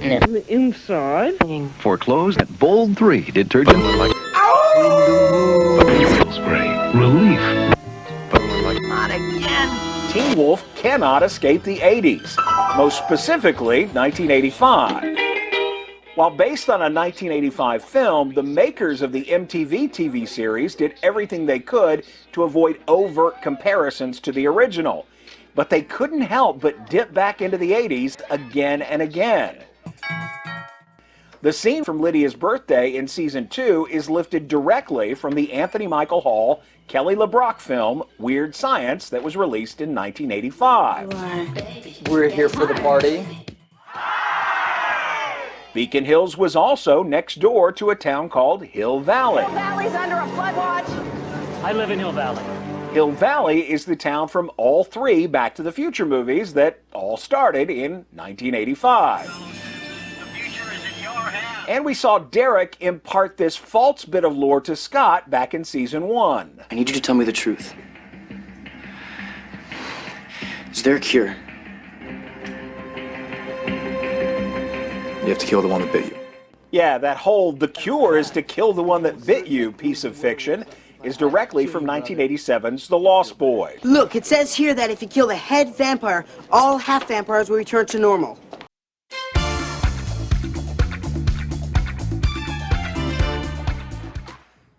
On the inside. For clothes at Bold 3 detergent. Spray. Relief. Not again. Teen Wolf cannot escape the 80s, most specifically 1985. While based on a 1985 film, the makers of the MTV TV series did everything they could to avoid overt comparisons to the original. But they couldn't help but dip back into the 80s again and again. The scene from Lydia's birthday in season 2 is lifted directly from the Anthony Michael Hall, Kelly LeBrock film Weird Science that was released in 1985. We're here for the party. Beacon Hills was also next door to a town called Hill Valley. Hill Valley's under a flood watch. I live in Hill Valley. Hill Valley is the town from all 3 Back to the Future movies that all started in 1985. And we saw Derek impart this false bit of lore to Scott back in season 1. I need you to tell me the truth. Is there a cure? You have to kill the one that bit you. Yeah, that whole "the cure is to kill the one that bit you" piece of fiction is directly from 1987's The Lost Boys. Look, it says here that if you kill the head vampire, all half vampires will return to normal.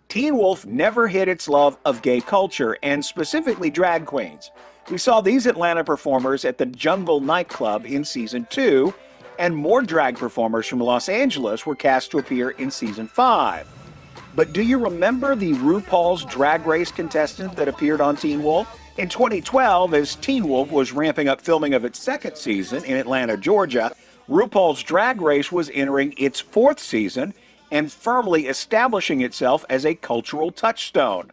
Teen Wolf never hid its love of gay culture, and specifically drag queens. We saw these Atlanta performers at the Jungle nightclub in season 2, and more drag performers from Los Angeles were cast to appear in season 5. But do you remember the RuPaul's Drag Race contestant that appeared on Teen Wolf? In 2012, as Teen Wolf was ramping up filming of its second season in Atlanta, Georgia, RuPaul's Drag Race was entering its 4th season and firmly establishing itself as a cultural touchstone.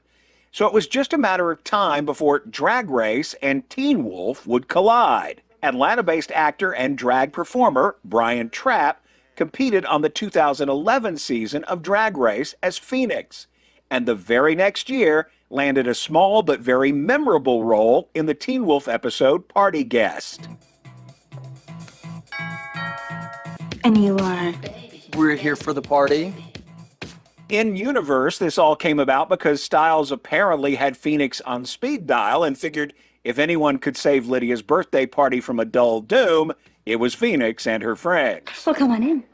So it was just a matter of time before Drag Race and Teen Wolf would collide. Atlanta-based actor and drag performer Brian Trapp competed on the 2011 season of Drag Race as Phoenix, and the very next year landed a small but very memorable role in the Teen Wolf episode Party Guest. And you are? We're here for the party. In universe, this all came about because Styles apparently had Phoenix on speed dial and figured if anyone could save Lydia's birthday party from a dull doom, it was Phoenix and her friends. Well, come on in.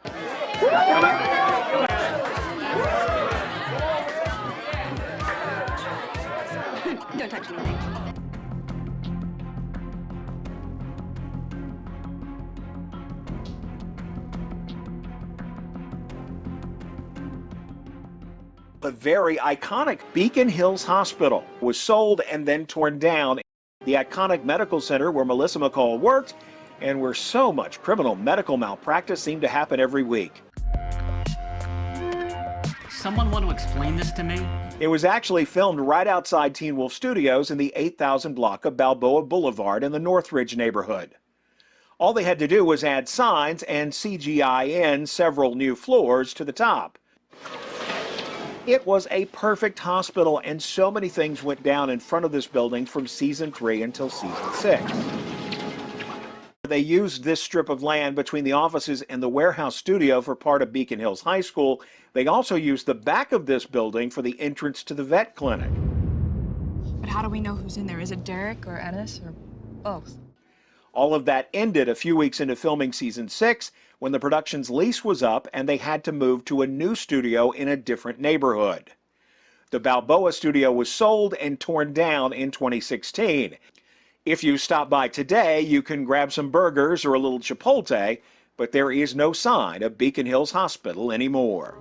Don't touch anything. The very iconic Beacon Hills Hospital was sold and then torn down. The iconic medical center where Melissa McCall worked and where so much criminal medical malpractice seemed to happen every week. Someone want to explain this to me? It was actually filmed right outside Teen Wolf Studios in the 8,000 block of Balboa Boulevard in the Northridge neighborhood. All they had to do was add signs and CGI in several new floors to the top. It was a perfect hospital, and so many things went down in front of this building from season 3 until season 6. They used this strip of land between the offices and the warehouse studio for part of Beacon Hills High School. They also used the back of this building for the entrance to the vet clinic. But how do we know who's in there? Is it Derek or Ennis or both? All of that ended a few weeks into filming season 6 when the production's lease was up and they had to move to a new studio in a different neighborhood. The Balboa studio was sold and torn down in 2016. If you stop by today, you can grab some burgers or a little Chipotle, but there is no sign of Beacon Hills Hospital anymore.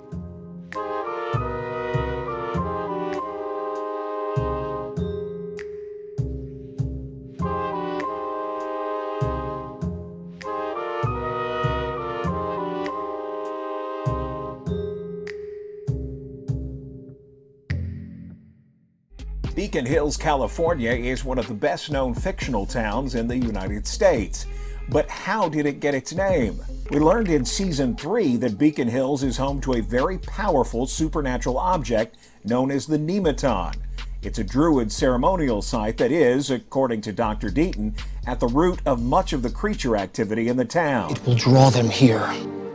Beacon Hills, California is one of the best-known fictional towns in the United States. But how did it get its name? We learned in season 3 that Beacon Hills is home to a very powerful supernatural object known as the Nemeton. It's a druid ceremonial site that is, according to Dr. Deaton, at the root of much of the creature activity in the town. It will draw them here.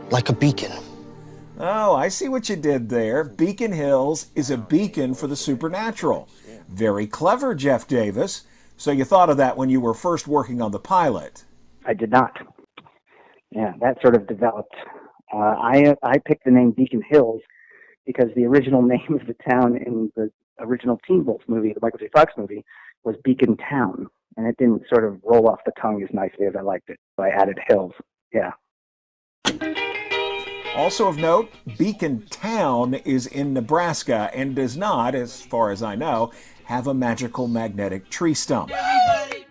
like a beacon. Oh, I see what you did there. Beacon Hills is a beacon for the supernatural. Very clever, Jeff Davis. So you thought of that when you were first working on the pilot. I did not. Yeah, that sort of developed. I picked the name Beacon Hills because the original name of the town in the original Teen Wolf movie, the Michael J. Fox movie, was Beacon Town. And it didn't sort of roll off the tongue as nicely as I liked it. So I added Hills. Yeah. Also of note, Beacon Town is in Nebraska and does not, as far as I know, have a magical magnetic tree stump.